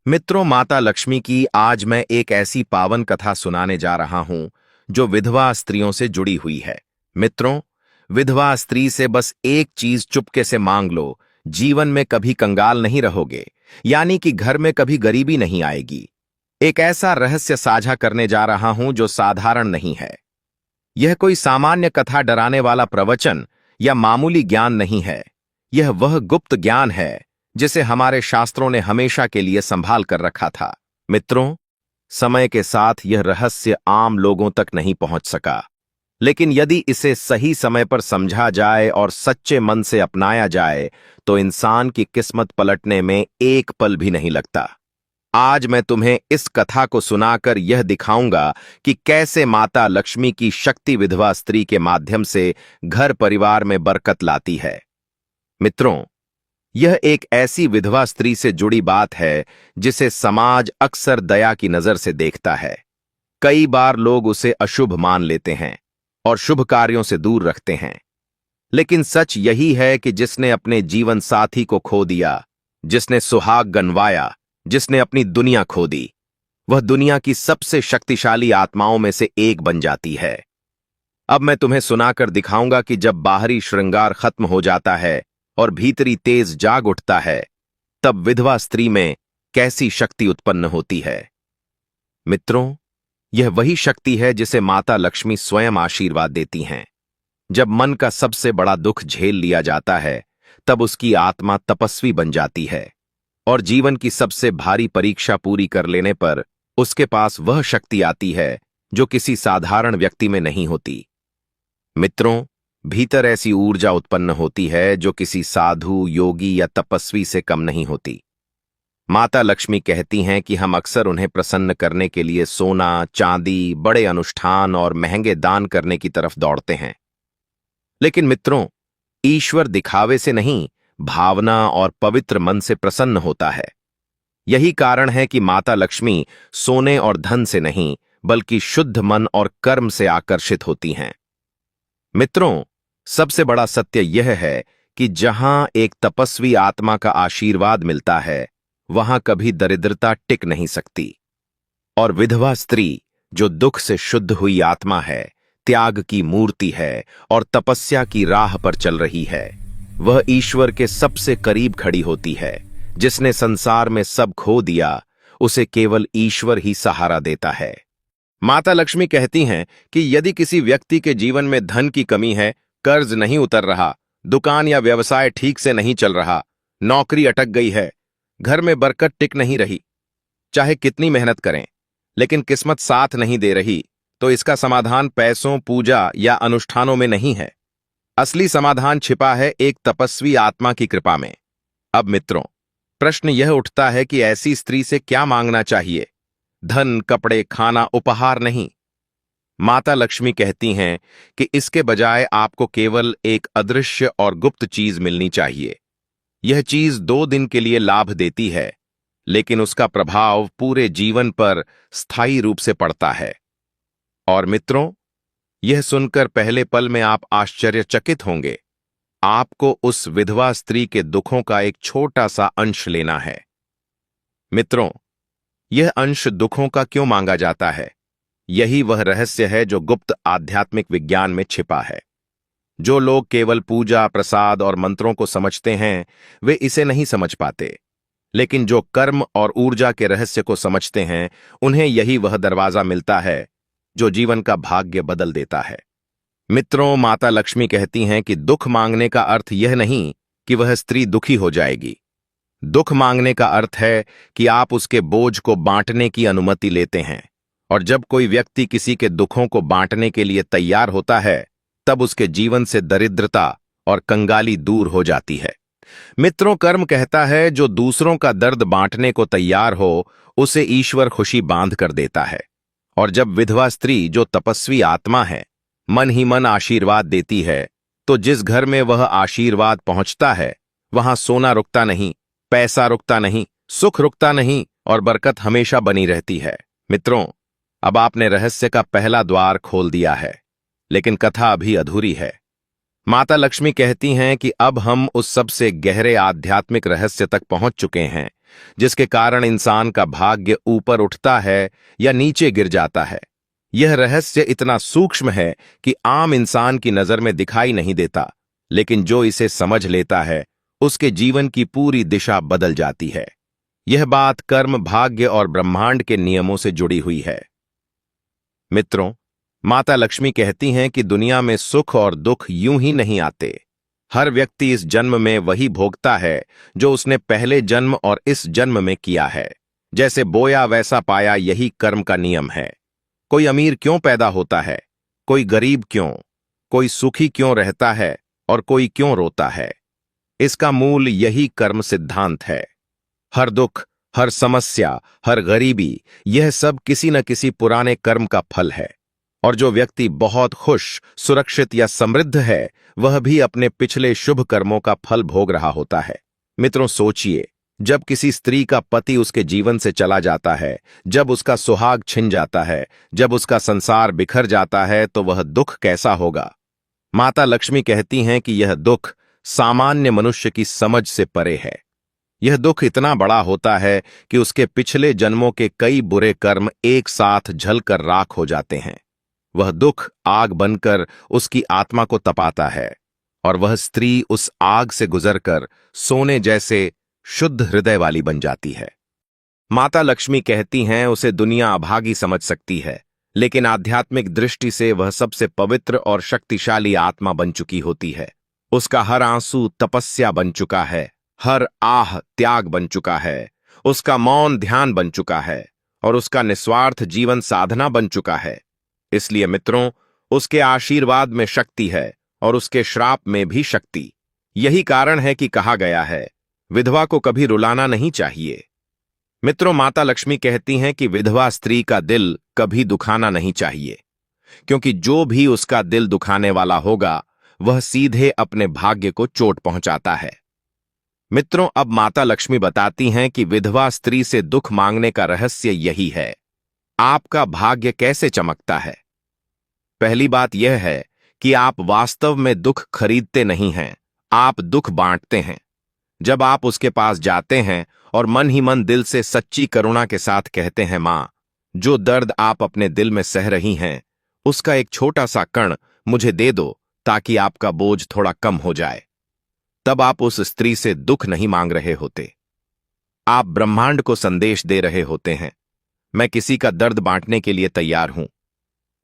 मित्रों, माता लक्ष्मी की आज मैं एक ऐसी पावन कथा सुनाने जा रहा हूं जो विधवा स्त्रियों से जुड़ी हुई है। मित्रों, विधवा स्त्री से बस एक चीज चुपके से मांग लो, जीवन में कभी कंगाल नहीं रहोगे, यानी कि घर में कभी गरीबी नहीं आएगी। एक ऐसा रहस्य साझा करने जा रहा हूं जो साधारण नहीं है। यह कोई सामान्य कथा, डराने वाला प्रवचन या मामूली ज्ञान नहीं है। यह वह गुप्त ज्ञान है जिसे हमारे शास्त्रों ने हमेशा के लिए संभाल कर रखा था। मित्रों, समय के साथ यह रहस्य आम लोगों तक नहीं पहुंच सका, लेकिन यदि इसे सही समय पर समझा जाए और सच्चे मन से अपनाया जाए तो इंसान की किस्मत पलटने में एक पल भी नहीं लगता। आज मैं तुम्हें इस कथा को सुनाकर यह दिखाऊंगा कि कैसे माता लक्ष्मी की शक्ति विधवा स्त्री के माध्यम से घर परिवार में बरकत लाती है। मित्रों, यह एक ऐसी विधवा स्त्री से जुड़ी बात है जिसे समाज अक्सर दया की नजर से देखता है। कई बार लोग उसे अशुभ मान लेते हैं और शुभ कार्यों से दूर रखते हैं। लेकिन सच यही है कि जिसने अपने जीवन साथी को खो दिया, जिसने सुहाग गंवाया, जिसने अपनी दुनिया खो दी, वह दुनिया की सबसे शक्तिशाली आत्माओं में से एक बन जाती है। अब मैं तुम्हें सुनाकर दिखाऊंगा कि जब बाहरी श्रृंगार खत्म हो जाता है और भीतरी तेज जाग उठता है, तब विधवा स्त्री में कैसी शक्ति उत्पन्न होती है। मित्रों, यह वही शक्ति है जिसे माता लक्ष्मी स्वयं आशीर्वाद देती हैं। जब मन का सबसे बड़ा दुख झेल लिया जाता है, तब उसकी आत्मा तपस्वी बन जाती है और जीवन की सबसे भारी परीक्षा पूरी कर लेने पर उसके पास वह शक्ति आती है जो किसी साधारण व्यक्ति में नहीं होती। मित्रों, भीतर ऐसी ऊर्जा उत्पन्न होती है जो किसी साधु, योगी या तपस्वी से कम नहीं होती। माता लक्ष्मी कहती हैं कि हम अक्सर उन्हें प्रसन्न करने के लिए सोना, चांदी, बड़े अनुष्ठान और महंगे दान करने की तरफ दौड़ते हैं। लेकिन मित्रों, ईश्वर दिखावे से नहीं, भावना और पवित्र मन से प्रसन्न होता है। यही कारण है कि माता लक्ष्मी सोने और धन से नहीं, बल्कि शुद्ध मन और कर्म से आकर्षित होती हैं। मित्रों, सबसे बड़ा सत्य यह है कि जहां एक तपस्वी आत्मा का आशीर्वाद मिलता है, वहां कभी दरिद्रता टिक नहीं सकती। और विधवा स्त्री, जो दुख से शुद्ध हुई आत्मा है, त्याग की मूर्ति है और तपस्या की राह पर चल रही है, वह ईश्वर के सबसे करीब खड़ी होती है। जिसने संसार में सब खो दिया, उसे केवल ईश्वर ही सहारा देता है। माता लक्ष्मी कहती हैं कि यदि किसी व्यक्ति के जीवन में धन की कमी है, कर्ज नहीं उतर रहा, दुकान या व्यवसाय ठीक से नहीं चल रहा, नौकरी अटक गई है, घर में बरकत टिक नहीं रही, चाहे कितनी मेहनत करें लेकिन किस्मत साथ नहीं दे रही, तो इसका समाधान पैसों, पूजा या अनुष्ठानों में नहीं है। असली समाधान छिपा है एक तपस्वी आत्मा की कृपा में। अब मित्रों, प्रश्न यह उठता है कि ऐसी स्त्री से क्या मांगना चाहिए? धन, कपड़े, खाना, उपहार नहीं। माता लक्ष्मी कहती हैं कि इसके बजाय आपको केवल एक अदृश्य और गुप्त चीज मिलनी चाहिए। यह चीज 2 दिन के लिए लाभ देती है, लेकिन उसका प्रभाव पूरे जीवन पर स्थायी रूप से पड़ता है। और मित्रों, यह सुनकर पहले पल में आप आश्चर्यचकित होंगे। आपको उस विधवा स्त्री के दुखों का एक छोटा सा अंश लेना है। मित्रों, यह अंश दुखों का क्यों मांगा जाता है? यही वह रहस्य है जो गुप्त आध्यात्मिक विज्ञान में छिपा है। जो लोग केवल पूजा, प्रसाद और मंत्रों को समझते हैं, वे इसे नहीं समझ पाते। लेकिन जो कर्म और ऊर्जा के रहस्य को समझते हैं, उन्हें यही वह दरवाजा मिलता है जो जीवन का भाग्य बदल देता है। मित्रों, माता लक्ष्मी कहती हैं कि दुख मांगने का अर्थ यह नहीं कि वह स्त्री दुखी हो जाएगी। दुख मांगने का अर्थ है कि आप उसके बोझ को बांटने की अनुमति लेते हैं। और जब कोई व्यक्ति किसी के दुखों को बांटने के लिए तैयार होता है, तब उसके जीवन से दरिद्रता और कंगाली दूर हो जाती है। मित्रों, कर्म कहता है जो दूसरों का दर्द बांटने को तैयार हो, उसे ईश्वर खुशी बांध कर देता है। और जब विधवा स्त्री, जो तपस्वी आत्मा है, मन ही मन आशीर्वाद देती है, तो जिस घर में वह आशीर्वाद पहुंचता है, वहां सोना रुकता नहीं, पैसा रुकता नहीं, सुख रुकता नहीं और बरकत हमेशा बनी रहती है। मित्रों, अब आपने रहस्य का पहला द्वार खोल दिया है, लेकिन कथा अभी अधूरी है। माता लक्ष्मी कहती हैं कि अब हम उस सबसे गहरे आध्यात्मिक रहस्य तक पहुंच चुके हैं जिसके कारण इंसान का भाग्य ऊपर उठता है या नीचे गिर जाता है। यह रहस्य इतना सूक्ष्म है कि आम इंसान की नजर में दिखाई नहीं देता, लेकिन जो इसे समझ लेता है उसके जीवन की पूरी दिशा बदल जाती है। यह बात कर्म, भाग्य और ब्रह्मांड के नियमों से जुड़ी हुई है। मित्रों, माता लक्ष्मी कहती हैं कि दुनिया में सुख और दुख यूं ही नहीं आते। हर व्यक्ति इस जन्म में वही भोगता है जो उसने पहले जन्म और इस जन्म में किया है। जैसे बोया वैसा पाया, यही कर्म का नियम है। कोई अमीर क्यों पैदा होता है, कोई गरीब क्यों, कोई सुखी क्यों रहता है और कोई क्यों रोता है, इसका मूल यही कर्म सिद्धांत है। हर दुख, हर समस्या, हर गरीबी, यह सब किसी न किसी पुराने कर्म का फल है। और जो व्यक्ति बहुत खुश, सुरक्षित या समृद्ध है, वह भी अपने पिछले शुभ कर्मों का फल भोग रहा होता है। मित्रों, सोचिए, जब किसी स्त्री का पति उसके जीवन से चला जाता है, जब उसका सुहाग छिन जाता है, जब उसका संसार बिखर जाता है, तो वह दुख कैसा होगा। माता लक्ष्मी कहती हैं कि यह दुख सामान्य मनुष्य की समझ से परे है। यह दुख इतना बड़ा होता है कि उसके पिछले जन्मों के कई बुरे कर्म एक साथ जलकर राख हो जाते हैं। वह दुख आग बनकर उसकी आत्मा को तपाता है और वह स्त्री उस आग से गुजरकर सोने जैसे शुद्ध हृदय वाली बन जाती है। माता लक्ष्मी कहती हैं उसे दुनिया अभागी समझ सकती है, लेकिन आध्यात्मिक दृष्टि से वह सबसे पवित्र और शक्तिशाली आत्मा बन चुकी होती है। उसका हर आंसू तपस्या बन चुका है, हर आह त्याग बन चुका है, उसका मौन ध्यान बन चुका है और उसका निस्वार्थ जीवन साधना बन चुका है। इसलिए मित्रों, उसके आशीर्वाद में शक्ति है और उसके श्राप में भी शक्ति। यही कारण है कि कहा गया है, विधवा को कभी रुलाना नहीं चाहिए। मित्रों, माता लक्ष्मी कहती हैं कि विधवा स्त्री का दिल कभी दुखाना नहीं चाहिए, क्योंकि जो भी उसका दिल दुखाने वाला होगा वह सीधे अपने भाग्य को चोट पहुंचाता है। मित्रों, अब माता लक्ष्मी बताती हैं कि विधवा स्त्री से दुख मांगने का रहस्य यही है। आपका भाग्य कैसे चमकता है? पहली बात यह है कि आप वास्तव में दुख खरीदते नहीं हैं, आप दुख बांटते हैं। जब आप उसके पास जाते हैं और मन ही मन दिल से सच्ची करुणा के साथ कहते हैं, मां, जो दर्द आप अपने दिल में सह रही हैं, उसका एक छोटा सा कण मुझे दे दो ताकि आपका बोझ थोड़ा कम हो जाए, तब आप उस स्त्री से दुख नहीं मांग रहे होते। आप ब्रह्मांड को संदेश दे रहे होते हैं, मैं किसी का दर्द बांटने के लिए तैयार हूं।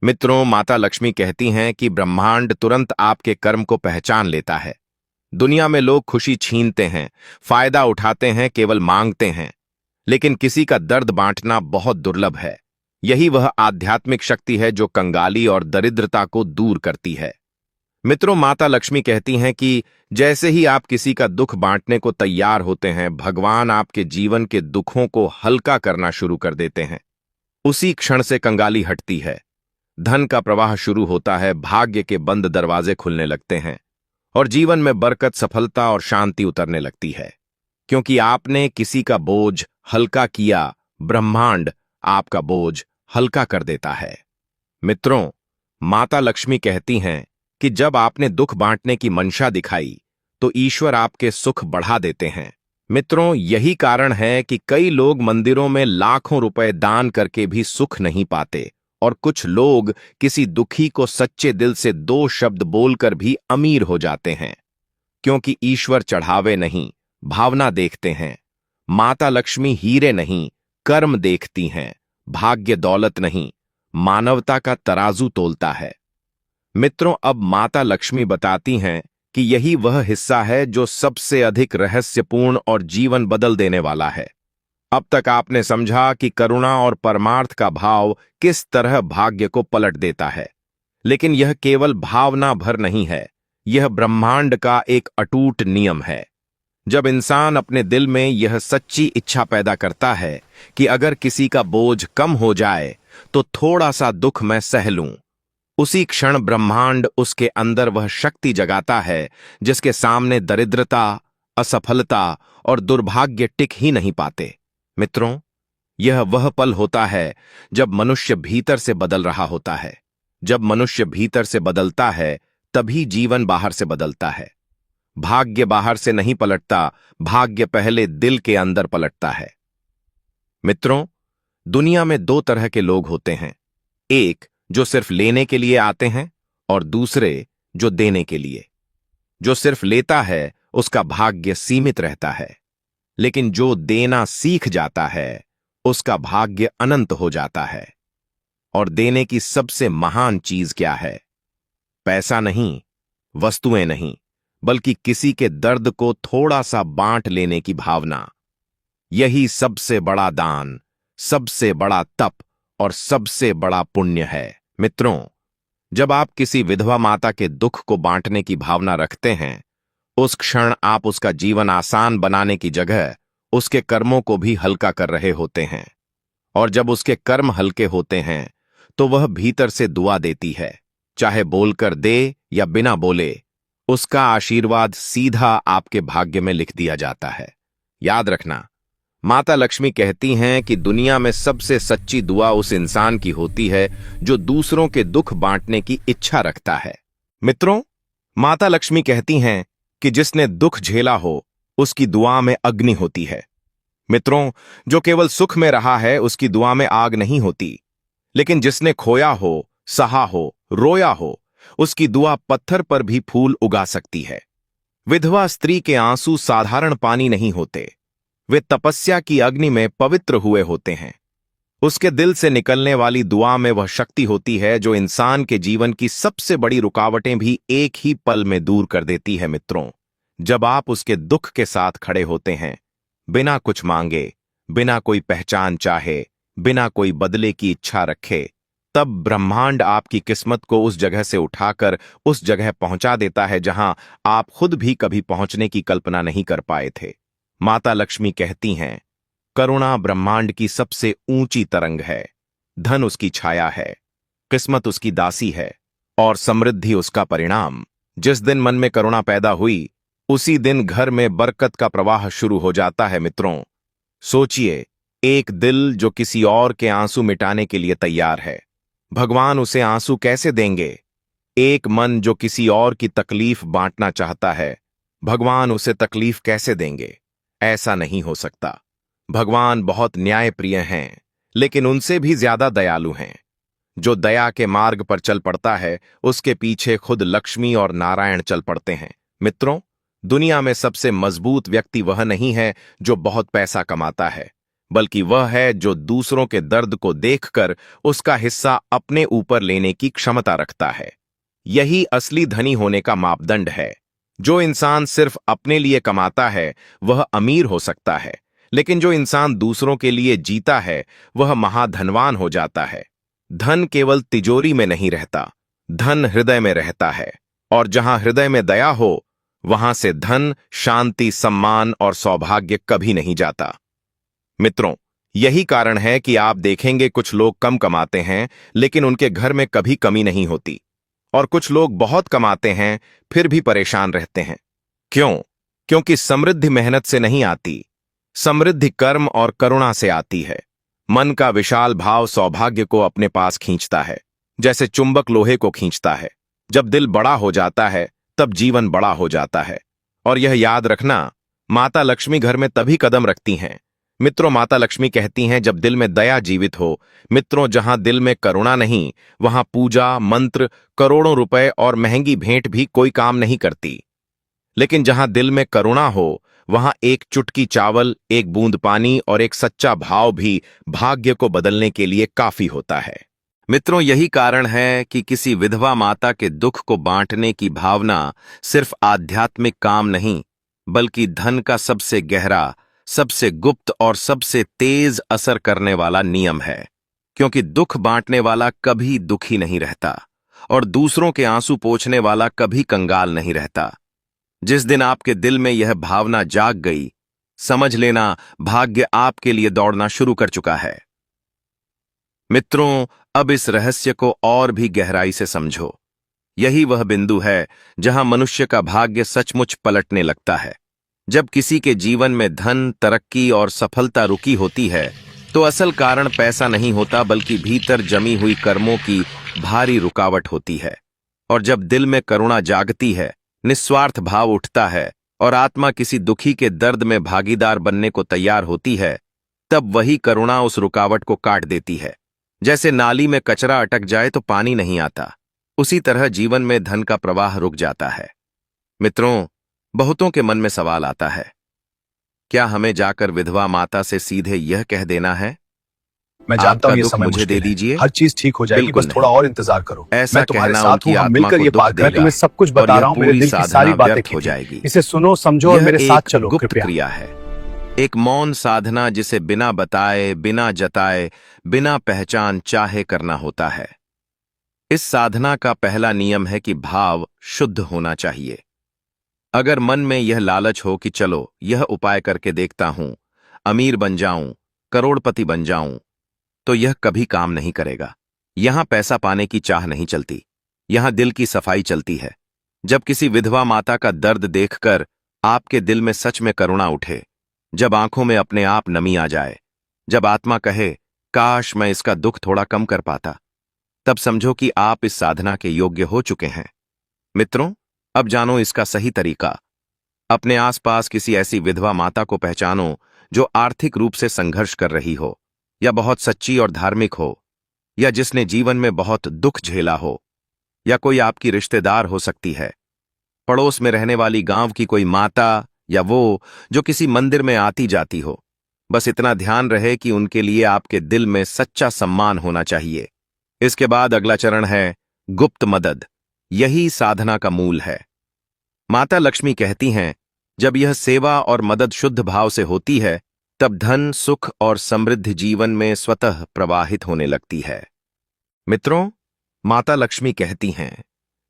मित्रों, माता लक्ष्मी कहती हैं कि ब्रह्मांड तुरंत आपके कर्म को पहचान लेता है। दुनिया में लोग खुशी छीनते हैं, फायदा उठाते हैं, केवल मांगते हैं, लेकिन किसी का दर्द बांटना बहुत दुर्लभ है। यही वह आध्यात्मिक शक्ति है जो कंगाली और दरिद्रता को दूर करती है। मित्रों, माता लक्ष्मी कहती हैं कि जैसे ही आप किसी का दुख बांटने को तैयार होते हैं, भगवान आपके जीवन के दुखों को हल्का करना शुरू कर देते हैं। उसी क्षण से कंगाली हटती है, धन का प्रवाह शुरू होता है, भाग्य के बंद दरवाजे खुलने लगते हैं और जीवन में बरकत, सफलता और शांति उतरने लगती है। क्योंकि आपने किसी का बोझ हल्का किया, ब्रह्मांड आपका बोझ हल्का कर देता है। मित्रों, माता लक्ष्मी कहती हैं कि जब आपने दुख बांटने की मंशा दिखाई तो ईश्वर आपके सुख बढ़ा देते हैं। मित्रों, यही कारण है कि कई लोग मंदिरों में लाखों रुपए दान करके भी सुख नहीं पाते और कुछ लोग किसी दुखी को सच्चे दिल से 2 शब्द बोलकर भी अमीर हो जाते हैं। क्योंकि ईश्वर चढ़ावे नहीं, भावना देखते हैं। माता लक्ष्मी हीरे नहीं, कर्म देखती हैं। भाग्य दौलत नहीं, मानवता का तराजू तोलता है। मित्रों, अब माता लक्ष्मी बताती हैं कि यही वह हिस्सा है जो सबसे अधिक रहस्यपूर्ण और जीवन बदल देने वाला है। अब तक आपने समझा कि करुणा और परमार्थ का भाव किस तरह भाग्य को पलट देता है, लेकिन यह केवल भावना भर नहीं है, यह ब्रह्मांड का एक अटूट नियम है। जब इंसान अपने दिल में यह सच्ची इच्छा पैदा करता है कि अगर किसी का बोझ कम हो जाए तो थोड़ा सा दुख मैं सह लूं, उसी क्षण ब्रह्मांड उसके अंदर वह शक्ति जगाता है जिसके सामने दरिद्रता, असफलता और दुर्भाग्य टिक ही नहीं पाते। मित्रों, यह वह पल होता है जब मनुष्य भीतर से बदल रहा होता है। जब मनुष्य भीतर से बदलता है, तभी जीवन बाहर से बदलता है। भाग्य बाहर से नहीं पलटता, भाग्य पहले दिल के अंदर पलटता है। मित्रों, दुनिया में दो तरह के लोग होते हैं, एक जो सिर्फ लेने के लिए आते हैं और दूसरे जो देने के लिए। जो सिर्फ लेता है उसका भाग्य सीमित रहता है, लेकिन जो देना सीख जाता है उसका भाग्य अनंत हो जाता है। और देने की सबसे महान चीज क्या है? पैसा नहीं, वस्तुएं नहीं, बल्कि किसी के दर्द को थोड़ा सा बांट लेने की भावना। यही सबसे बड़ा दान, सबसे बड़ा तप और सबसे बड़ा पुण्य है। मित्रों, जब आप किसी विधवा माता के दुख को बांटने की भावना रखते हैं, उस क्षण आप उसका जीवन आसान बनाने की जगह उसके कर्मों को भी हल्का कर रहे होते हैं। और जब उसके कर्म हल्के होते हैं तो वह भीतर से दुआ देती है, चाहे बोलकर दे या बिना बोले, उसका आशीर्वाद सीधा आपके भाग्य में लिख दिया जाता है। याद रखना, माता लक्ष्मी कहती हैं कि दुनिया में सबसे सच्ची दुआ उस इंसान की होती है जो दूसरों के दुख बांटने की इच्छा रखता है। मित्रों, माता लक्ष्मी कहती हैं कि जिसने दुख झेला हो उसकी दुआ में अग्नि होती है। मित्रों, जो केवल सुख में रहा है उसकी दुआ में आग नहीं होती, लेकिन जिसने खोया हो, सहा हो, रोया हो, उसकी दुआ पत्थर पर भी फूल उगा सकती है। विधवा स्त्री के आंसू साधारण पानी नहीं होते, वे तपस्या की अग्नि में पवित्र हुए होते हैं। उसके दिल से निकलने वाली दुआ में वह शक्ति होती है जो इंसान के जीवन की सबसे बड़ी रुकावटें भी एक ही पल में दूर कर देती है। मित्रों, जब आप उसके दुख के साथ खड़े होते हैं, बिना कुछ मांगे, बिना कोई पहचान चाहे, बिना कोई बदले की इच्छा रखे, तब ब्रह्मांड आपकी किस्मत को उस जगह से उठाकर उस जगह पहुंचा देता है जहां आप खुद भी कभी पहुंचने की कल्पना नहीं कर पाए थे। माता लक्ष्मी कहती हैं, करुणा ब्रह्मांड की सबसे ऊंची तरंग है, धन उसकी छाया है, किस्मत उसकी दासी है और समृद्धि उसका परिणाम। जिस दिन मन में करुणा पैदा हुई, उसी दिन घर में बरकत का प्रवाह शुरू हो जाता है। मित्रों, सोचिए, एक दिल जो किसी और के आंसू मिटाने के लिए तैयार है, भगवान उसे आंसू कैसे देंगे? एक मन जो किसी और की तकलीफ बांटना चाहता है, भगवान उसे तकलीफ कैसे देंगे? ऐसा नहीं हो सकता। भगवान बहुत न्यायप्रिय हैं, लेकिन उनसे भी ज्यादा दयालु हैं। जो दया के मार्ग पर चल पड़ता है, उसके पीछे खुद लक्ष्मी और नारायण चल पड़ते हैं। मित्रों, दुनिया में सबसे मजबूत व्यक्ति वह नहीं है जो बहुत पैसा कमाता है, बल्कि वह है जो दूसरों के दर्द को देखकर उसका हिस्सा अपने ऊपर लेने की क्षमता रखता है। यही असली धनी होने का मापदंड है। जो इंसान सिर्फ अपने लिए कमाता है वह अमीर हो सकता है, लेकिन जो इंसान दूसरों के लिए जीता है वह महाधनवान हो जाता है। धन केवल तिजोरी में नहीं रहता, धन हृदय में रहता है, और जहां हृदय में दया हो वहां से धन, शांति, सम्मान और सौभाग्य कभी नहीं जाता। मित्रों, यही कारण है कि आप देखेंगे कुछ लोग कम कमाते हैं लेकिन उनके घर में कभी कमी नहीं होती, और कुछ लोग बहुत कमाते हैं फिर भी परेशान रहते हैं। क्यों? क्योंकि समृद्धि मेहनत से नहीं आती, समृद्धि कर्म और करुणा से आती है। मन का विशाल भाव सौभाग्य को अपने पास खींचता है, जैसे चुंबक लोहे को खींचता है। जब दिल बड़ा हो जाता है तब जीवन बड़ा हो जाता है। और यह याद रखना, माता लक्ष्मी घर में तभी कदम रखती हैं। मित्रों, माता लक्ष्मी कहती हैं, जब दिल में दया जीवित हो। मित्रों, जहां दिल में करुणा नहीं, वहां पूजा, मंत्र, करोड़ों रुपए और महंगी भेंट भी कोई काम नहीं करती। लेकिन जहां दिल में करुणा हो, वहां एक चुटकी चावल, एक बूंद पानी और एक सच्चा भाव भी भाग्य को बदलने के लिए काफी होता है। मित्रों, यही कारण है कि किसी विधवा माता के दुख को बांटने की भावना सिर्फ आध्यात्मिक काम नहीं, बल्कि धन का सबसे गहरा, सबसे गुप्त और सबसे तेज असर करने वाला नियम है। क्योंकि दुख बांटने वाला कभी दुखी नहीं रहता और दूसरों के आंसू पोंछने वाला कभी कंगाल नहीं रहता। जिस दिन आपके दिल में यह भावना जाग गई, समझ लेना भाग्य आपके लिए दौड़ना शुरू कर चुका है। मित्रों, अब इस रहस्य को और भी गहराई से समझो। यही वह बिंदु है जहां मनुष्य का भाग्य सचमुच पलटने लगता है। जब किसी के जीवन में धन, तरक्की और सफलता रुकी होती है, तो असल कारण पैसा नहीं होता, बल्कि भीतर जमी हुई कर्मों की भारी रुकावट होती है। और जब दिल में करुणा जागती है, निस्वार्थ भाव उठता है और आत्मा किसी दुखी के दर्द में भागीदार बनने को तैयार होती है, तब वही करुणा उस रुकावट को काट देती है। जैसे नाली में कचरा अटक जाए तो पानी नहीं आता, उसी तरह जीवन में धन का प्रवाह रुक जाता है। मित्रों, बहुतों के मन में सवाल आता है, क्या हमें जाकर विधवा माता से सीधे यह कह देना है, मैं जानता हूं ये दुख समय मुझे दे मुश्किल है। दीजिए? हर चीज ठीक हो जाएगी, बिल्कुल बस थोड़ा और इंतजार करो। ऐसा मैं तुम्हारे कहना साथ उनकी हूं, हम आत्मा मिलकर को ये दुख पार करें। देगा तुम्हें सब कुछ और बता यह रहा हूं, मेरे पूरी दिल की सारी साधना बातें व्यर्थ हो कीजिए। जाएगी। इसे सुनो, समझो और यह मेरे साथ एक चलो गुप्त कृपया। क्रिया है, एक मौन साधना जिसे बिना बताए, बिना जताए, बिना पहचान चाहे करना होता है। इस साधना का पहला नियम है कि भाव शुद्ध होना चाहिए। अगर मन में यह लालच हो कि चलो यह उपाय करके देखता हूं, अमीर बन जाऊं, करोड़पति बन जाऊं, तो यह कभी काम नहीं करेगा। यहां पैसा पाने की चाह नहीं चलती, यहां दिल की सफाई चलती है। जब किसी विधवा माता का दर्द देखकर आपके दिल में सच में करुणा उठे, जब आंखों में अपने आप नमी आ जाए, जब आत्मा कहे काश मैं इसका दुख थोड़ा कम कर पाता, तब समझो कि आप इस साधना के योग्य हो चुके हैं। मित्रों, अब जानो इसका सही तरीका। अपने आसपास किसी ऐसी विधवा माता को पहचानो जो आर्थिक रूप से संघर्ष कर रही हो, या बहुत सच्ची और धार्मिक हो, या जिसने जीवन में बहुत दुख झेला हो, या कोई आपकी रिश्तेदार हो सकती है, पड़ोस में रहने वाली गांव की कोई माता, या वो जो किसी मंदिर में आती जाती हो। बस इतना ध्यान रहे कि उनके लिए आपके दिल में सच्चा सम्मान होना चाहिए। इसके बाद अगला चरण है गुप्त मदद। यही साधना का मूल है। माता लक्ष्मी कहती हैं, जब यह सेवा और मदद शुद्ध भाव से होती है, तब धन, सुख और समृद्ध जीवन में स्वतः प्रवाहित होने लगती है। मित्रों, माता लक्ष्मी कहती हैं,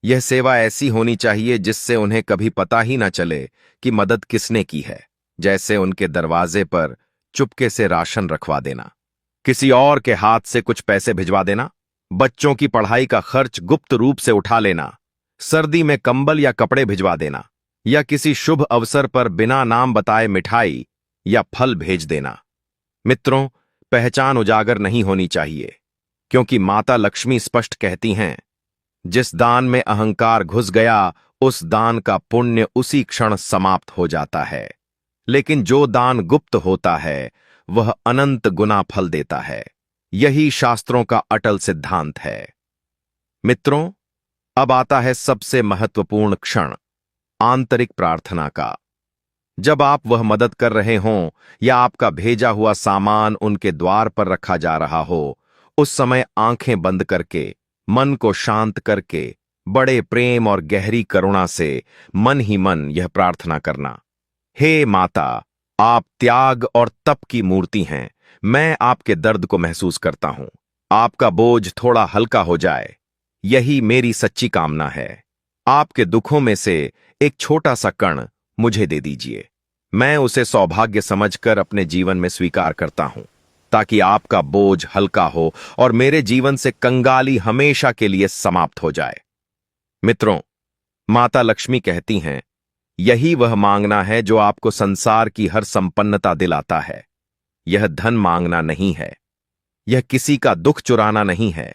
यह सेवा ऐसी होनी चाहिए जिससे उन्हें कभी पता ही न चले कि मदद किसने की है। जैसे उनके दरवाजे पर चुपके से राशन रखवा देना, किसी और के हाथ से कुछ पैसे भिजवा देना, बच्चों की पढ़ाई का खर्च गुप्त रूप से उठा लेना, सर्दी में कंबल या कपड़े भिजवा देना, या किसी शुभ अवसर पर बिना नाम बताए मिठाई या फल भेज देना। मित्रों, पहचान उजागर नहीं होनी चाहिए, क्योंकि माता लक्ष्मी स्पष्ट कहती हैं, जिस दान में अहंकार घुस गया, उस दान का पुण्य उसी क्षण समाप्त हो जाता है। लेकिन जो दान गुप्त होता है, वह अनंत गुना फल देता है। यही शास्त्रों का अटल सिद्धांत है। मित्रों, अब आता है सबसे महत्वपूर्ण क्षण, आंतरिक प्रार्थना का। जब आप वह मदद कर रहे हों या आपका भेजा हुआ सामान उनके द्वार पर रखा जा रहा हो, उस समय आंखें बंद करके, मन को शांत करके, बड़े प्रेम और गहरी करुणा से मन ही मन यह प्रार्थना करना, हे माता, आप त्याग और तप की मूर्ति हैं। मैं आपके दर्द को महसूस करता हूं। आपका बोझ थोड़ा हल्का हो जाए, यही मेरी सच्ची कामना है। आपके दुखों में से एक छोटा सा कण मुझे दे दीजिए। मैं उसे सौभाग्य समझकर अपने जीवन में स्वीकार करता हूं, ताकि आपका बोझ हल्का हो और मेरे जीवन से कंगाली हमेशा के लिए समाप्त हो जाए। मित्रों, माता लक्ष्मी कहती हैं, यही वह मांगना है जो आपको संसार की हर संपन्नता दिलाता है। यह धन मांगना नहीं है, यह किसी का दुख चुराना नहीं है,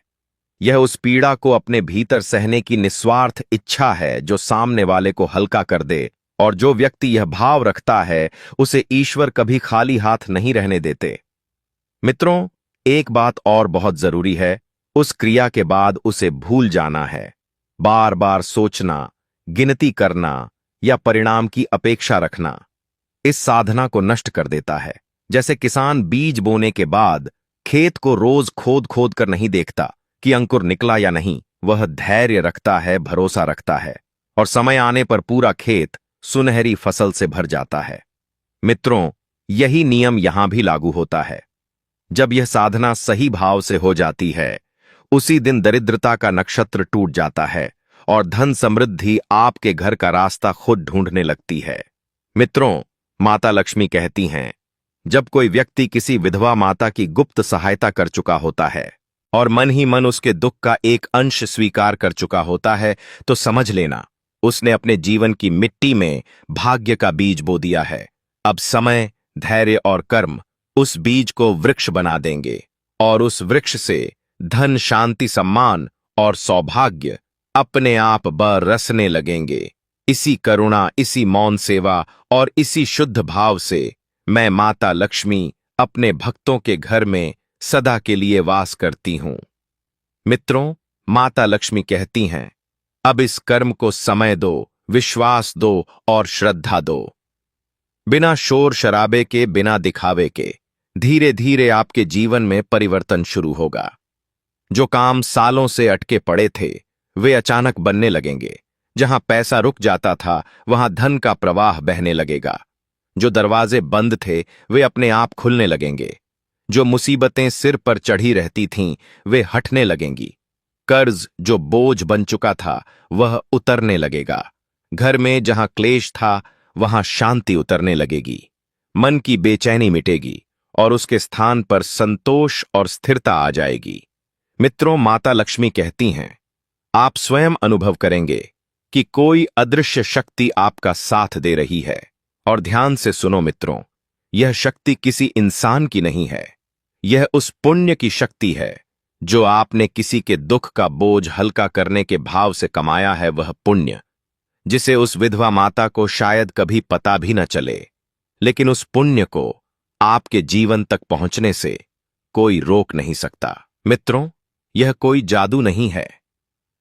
यह उस पीड़ा को अपने भीतर सहने की निस्वार्थ इच्छा है जो सामने वाले को हल्का कर दे। और जो व्यक्ति यह भाव रखता है, उसे ईश्वर कभी खाली हाथ नहीं रहने देते। मित्रों, एक बात और बहुत जरूरी है, उस क्रिया के बाद उसे भूल जाना है। बार बार सोचना, गिनती करना या परिणाम की अपेक्षा रखना इस साधना को नष्ट कर देता है। जैसे किसान बीज बोने के बाद खेत को रोज खोद खोद कर नहीं देखता कि अंकुर निकला या नहीं, वह धैर्य रखता है, भरोसा रखता है, और समय आने पर पूरा खेत सुनहरी फसल से भर जाता है। मित्रों, यही नियम यहां भी लागू होता है। जब यह साधना सही भाव से हो जाती है, उसी दिन दरिद्रता का नक्षत्र टूट जाता है और धन समृद्धि आपके घर का रास्ता खुद ढूंढने लगती है। मित्रों, माता लक्ष्मी कहती हैं, जब कोई व्यक्ति किसी विधवा माता की गुप्त सहायता कर चुका होता है और मन ही मन उसके दुख का एक अंश स्वीकार कर चुका होता है, तो समझ लेना उसने अपने जीवन की मिट्टी में भाग्य का बीज बो दिया है। अब समय, धैर्य और कर्म उस बीज को वृक्ष बना देंगे और उस वृक्ष से धन, शांति, सम्मान और सौभाग्य अपने आप बरसने लगेंगे। इसी करुणा, इसी मौन सेवा और इसी शुद्ध भाव से मैं माता लक्ष्मी अपने भक्तों के घर में सदा के लिए वास करती हूं। मित्रों, माता लक्ष्मी कहती हैं, अब इस कर्म को समय दो, विश्वास दो और श्रद्धा दो। बिना शोर शराबे के, बिना दिखावे के, धीरे धीरे आपके जीवन में परिवर्तन शुरू होगा। जो काम सालों से अटके पड़े थे वे अचानक बनने लगेंगे। जहां पैसा रुक जाता था वहां धन का प्रवाह बहने लगेगा। जो दरवाजे बंद थे वे अपने आप खुलने लगेंगे। जो मुसीबतें सिर पर चढ़ी रहती थीं वे हटने लगेंगी। कर्ज जो बोझ बन चुका था वह उतरने लगेगा। घर में जहां क्लेश था वहां शांति उतरने लगेगी। मन की बेचैनी मिटेगी और उसके स्थान पर संतोष और स्थिरता आ जाएगी। मित्रों, माता लक्ष्मी कहती हैं, आप स्वयं अनुभव करेंगे कि कोई अदृश्य शक्ति आपका साथ दे रही है। और ध्यान से सुनो मित्रों, यह शक्ति किसी इंसान की नहीं है। यह उस पुण्य की शक्ति है जो आपने किसी के दुख का बोझ हल्का करने के भाव से कमाया है। वह पुण्य जिसे उस विधवा माता को शायद कभी पता भी न चले, लेकिन उस पुण्य को आपके जीवन तक पहुंचने से कोई रोक नहीं सकता। मित्रों, यह कोई जादू नहीं है।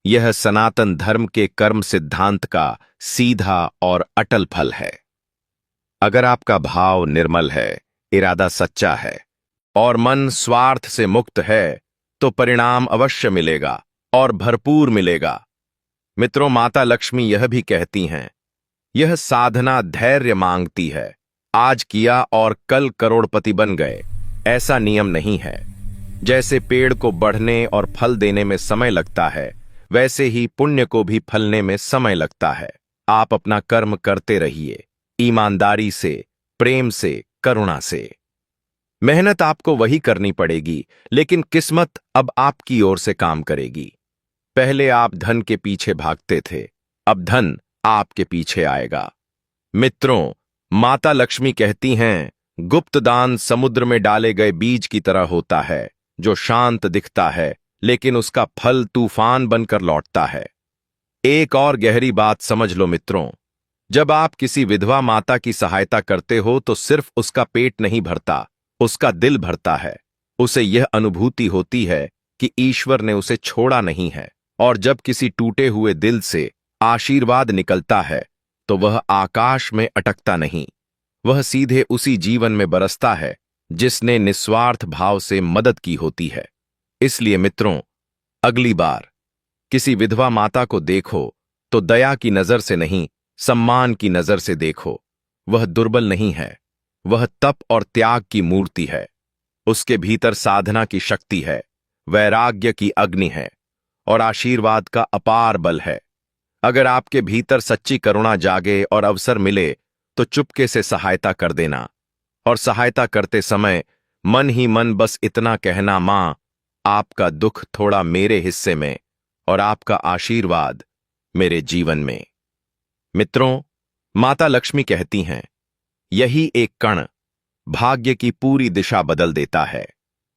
यह सनातन धर्म के कर्म सिद्धांत का सीधा और अटल फल है। अगर आपका भाव निर्मल है, इरादा सच्चा है और मन स्वार्थ से मुक्त है तो परिणाम अवश्य मिलेगा और भरपूर मिलेगा। मित्रों, माता लक्ष्मी यह भी कहती हैं, यह साधना धैर्य मांगती है। आज किया और कल करोड़पति बन गए, ऐसा नियम नहीं है। जैसे पेड़ को बढ़ने और फल देने में समय लगता है, वैसे ही पुण्य को भी फलने में समय लगता है। आप अपना कर्म करते रहिए, ईमानदारी से, प्रेम से, करुणा से। मेहनत आपको वही करनी पड़ेगी, लेकिन किस्मत अब आपकी ओर से काम करेगी। पहले आप धन के पीछे भागते थे, अब धन आपके पीछे आएगा। मित्रों, माता लक्ष्मी कहती हैं, गुप्त दान समुद्र में डाले गए बीज की तरह होता है, जो शांत दिखता है लेकिन उसका फल तूफान बनकर लौटता है। एक और गहरी बात समझ लो मित्रों, जब आप किसी विधवा माता की सहायता करते हो तो सिर्फ उसका पेट नहीं भरता, उसका दिल भरता है। उसे यह अनुभूति होती है कि ईश्वर ने उसे छोड़ा नहीं है। और जब किसी टूटे हुए दिल से आशीर्वाद निकलता है तो वह आकाश में अटकता नहीं, वह सीधे उसी जीवन में बरसता है जिसने निस्वार्थ भाव से मदद की होती है। इसलिए मित्रों, अगली बार किसी विधवा माता को देखो तो दया की नजर से नहीं, सम्मान की नजर से देखो। वह दुर्बल नहीं है, वह तप और त्याग की मूर्ति है। उसके भीतर साधना की शक्ति है, वैराग्य की अग्नि है और आशीर्वाद का अपार बल है। अगर आपके भीतर सच्ची करुणा जागे और अवसर मिले तो चुपके से सहायता कर देना, और सहायता करते समय मन ही मन बस इतना कहना, मां, आपका दुख थोड़ा मेरे हिस्से में और आपका आशीर्वाद मेरे जीवन में। मित्रों, माता लक्ष्मी कहती हैं, यही एक कण भाग्य की पूरी दिशा बदल देता है।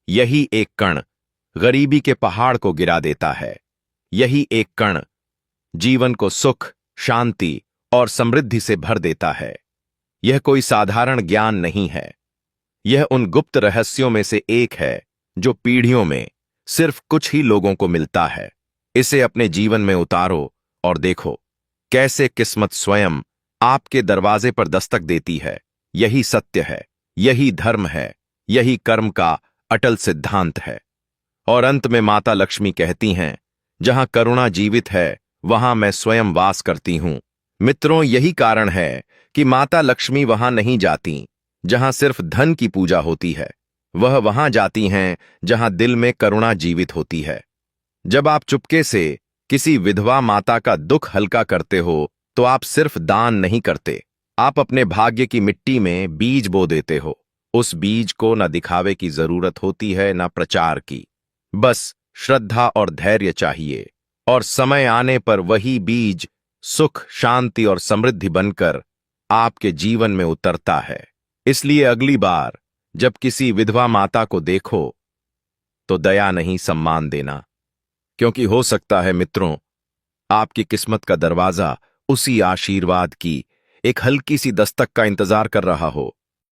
यही एक कण गरीबी के पहाड़ को गिरा देता है। यही एक कण जीवन को सुख, शांति और समृद्धि से भर देता है। यह कोई साधारण ज्ञान नहीं है, यह उन गुप्त रहस्यों में से एक है जो पीढ़ियों में सिर्फ कुछ ही लोगों को मिलता है। इसे अपने जीवन में उतारो और देखो कैसे किस्मत स्वयं आपके दरवाजे पर दस्तक देती है। यही सत्य है, यही धर्म है, यही कर्म का अटल सिद्धांत है। और अंत में माता लक्ष्मी कहती हैं, जहां करुणा जीवित है वहां मैं स्वयं वास करती हूं। मित्रों, यही कारण है कि माता लक्ष्मी वहां नहीं जाती जहां सिर्फ धन की पूजा होती है, वह वहां जाती हैं जहां दिल में करुणा जीवित होती है। जब आप चुपके से किसी विधवा माता का दुख हल्का करते हो तो आप सिर्फ दान नहीं करते, आप अपने भाग्य की मिट्टी में बीज बो देते हो। उस बीज को न दिखावे की जरूरत होती है, न प्रचार की, बस श्रद्धा और धैर्य चाहिए, और समय आने पर वही बीज सुख, शांति और समृद्धि बनकर आपके जीवन में उतरता है। इसलिए अगली बार जब किसी विधवा माता को देखो तो दया नहीं, सम्मान देना, क्योंकि हो सकता है मित्रों आपकी किस्मत का दरवाजा उसी आशीर्वाद की एक हल्की सी दस्तक का इंतजार कर रहा हो।